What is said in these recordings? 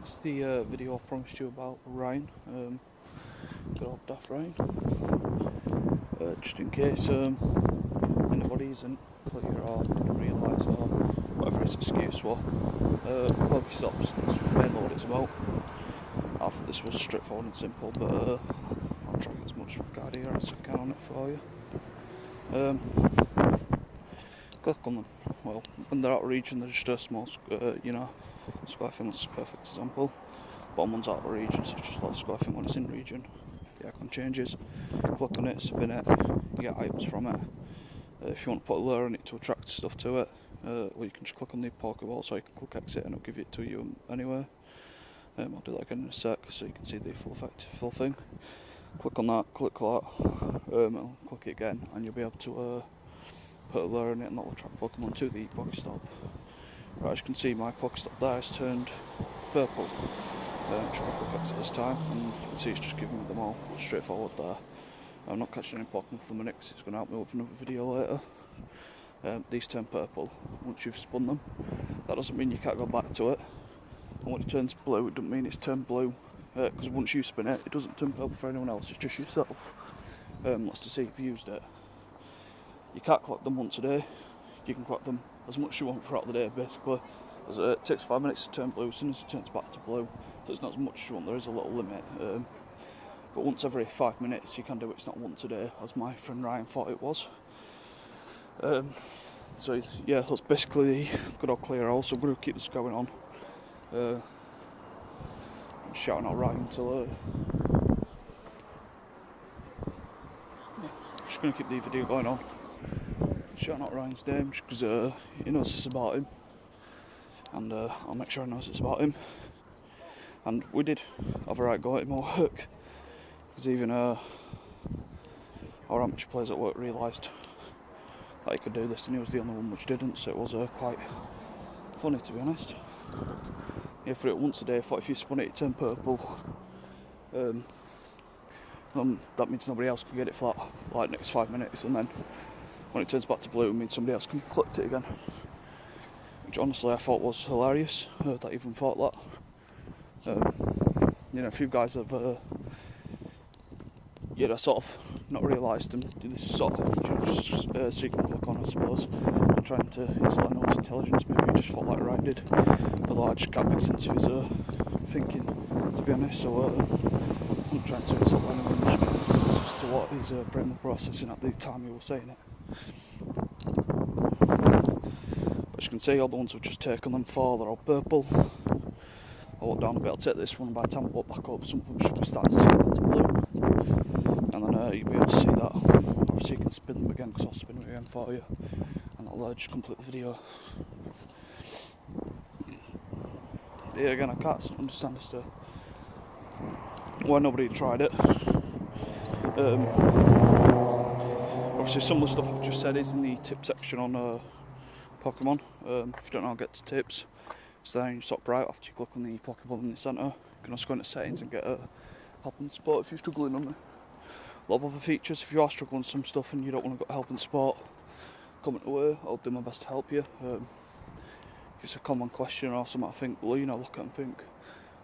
It's the video I promised you about Ryan, good old daft Ryan. Just in case anybody isn't clear or didn't realise or whatever his excuse was, Pokéstops, that's mainly what it's about. I thought this was straightforward and simple, but I'll try to get as much idea as I can on it for you. Click on them. Well, when they're out of region, they're just a small, square thing. That's a perfect example. Bottom one's out of region, so it's just like a square thing when it's in region. The icon changes. Click on it, spin it, you get items from it. If you want to put a lure on it to attract stuff to it, well, you can just click on the Pokeball, so you can click exit and it'll give it to you anyway. I'll do that again in a sec, so you can see the full thing. Click on that, click that, and click it again, and you'll be able to put a lure in it, and that'll attract Pokemon to the Pokéstop. Right, as you can see, my Pokéstop there has turned purple. I'm just going to click exit this time, and you can see it's just giving me them all straightforward there. I'm not catching any Pokemon for the minute because it's going to help me with another video later. These turn purple once you've spun them. That doesn't mean you can't go back to it. And when it turns blue, it doesn't mean it's turned blue, because once you spin it, it doesn't turn purple for anyone else, it's just yourself. That's to see if you used it. You can't collect them once a day. You can collect them as much as you want throughout the day, basically. It takes 5 minutes to turn blue. As soon as it turns back to blue, so it's not as much as you want. There is a little limit, but once every 5 minutes you can do it. It's not once a day, as my friend Ryan thought it was. So yeah, that's basically good old clear out. So I'm going to keep this going on. I'm shouting out Ryan until just going to keep the video going on. Shouting out Ryan's name just because he knows it's about him, and I'll make sure he knows it's about him. And we did have a right go at him at work, because even our amateur players at work realised that he could do this, and he was the only one which didn't, so it was quite funny, to be honest. Yeah, for it once a day, I thought if you spun it, it turned purple. That means nobody else can get it for that, like, next 5 minutes, and then when it turns back to blue, it means somebody else can collect it again. Which honestly I thought was hilarious, that I even thought that. A few guys have sort of not realised and do this sort of just so you can click on, I suppose, and trying to insult anyone's intelligence. Maybe he just thought like Ryan did, although I just can't make sense of his thinking, to be honest. So I'm not trying to insult anyone, I'm just getting sense as to what his brain was processing at the time he was saying it. But as you can see, all the ones I've just taken them for, they're all purple. I'll walk down a bit, I'll take this one. By the time I walk back up, some of them should be starting to turn back to blue, and then you'll be able to see that. Obviously you can spin them again, because I'll spin them again for you, and that'll just complete the video. But yeah, again, I can't understand as to why nobody tried it. Obviously some of the stuff I've just said is in the tip section on Pokémon. If you don't know how to get to tips, it's there in your top right after you click on the Pokeball in the centre. You can also go into settings and get help and support if you're struggling on it. A lot of other features. If you are struggling with some stuff and you don't want to get help and support, comment away, I'll do my best to help you. If it's a common question or something I think, well, look at and think,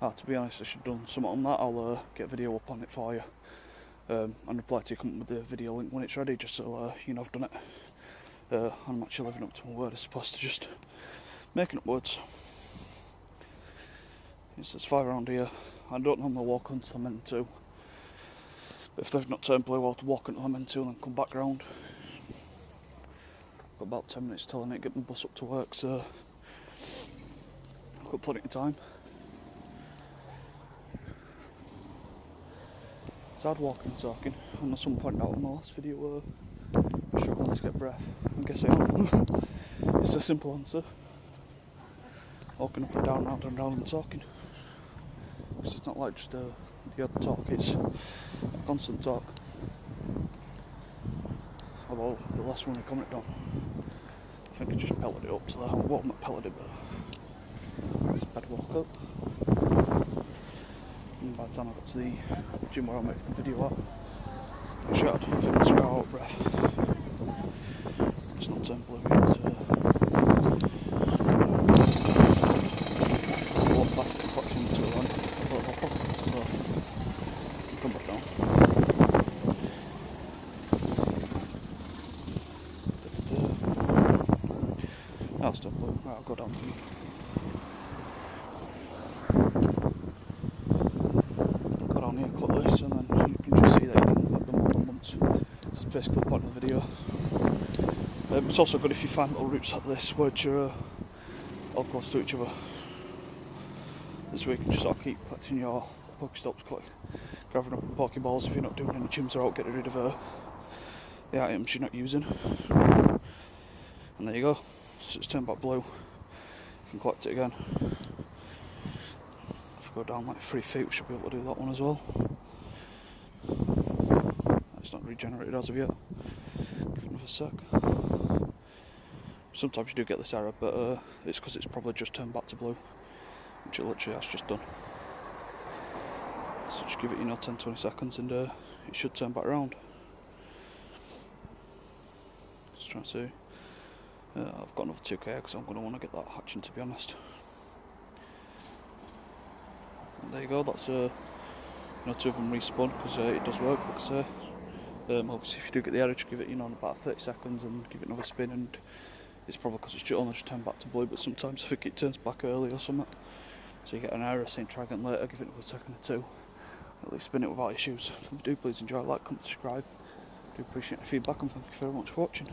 to be honest, I should have done something on that, I'll get a video up on it for you. And reply to you, come up with the video link when it's ready, just so I've done it. I'm actually living up to my word as opposed to just making up words. There's 5 around here. I don't normally walk until I'm meant to. But if they've not turned blue, I'll walk until I'm meant to and then come back round. Got about 10 minutes till I need to get my bus up to work, so I've got plenty of time. It's hard walking and talking, and as someone pointed out in my last video, I'm struggling to get breath. I guess I am. It's a simple answer. Walking up and down and talking. Because it's not like just the odd talk, it's a constant talk. Although the last one I commented on, I think I just pelleted it up to that. Well, not pelleted it, but it's a bad walk up. And by the time I got to the gym where I'll make the video at, I shouted, I think I was out of breath. It's not turned blue yet. Walk past it, and collect some to basically the point of the video. It's also good if you find little routes like this which are all close to each other. This way you can just sort of keep collecting your Pokestops, gathering up Pokeballs if you're not doing any gyms or out, getting rid of the items you're not using. And there you go, so it's turned back blue. You can collect it again. If we go down like 3 feet, we should be able to do that one as well. It's not regenerated as of yet. Give it another sec. Sometimes you do get this error, but it's because it's probably just turned back to blue, which it literally has just done. So just give it 10-20 seconds and it should turn back around. Just trying to see. I've got another 2k eggs, so I'm going to want to get that hatching, to be honest. And there you go, that's 2 of them respawn, because it does work, like I say. Obviously if you do get the error, just give it about 30 seconds and give it another spin, and it's probably because it's only just turned back to blue, but sometimes I think it turns back early or something. So you get an error saying try again later, give it another second or 2, at least spin it without issues. If you do, please enjoy, like, comment, subscribe. I do appreciate the feedback, and thank you very much for watching.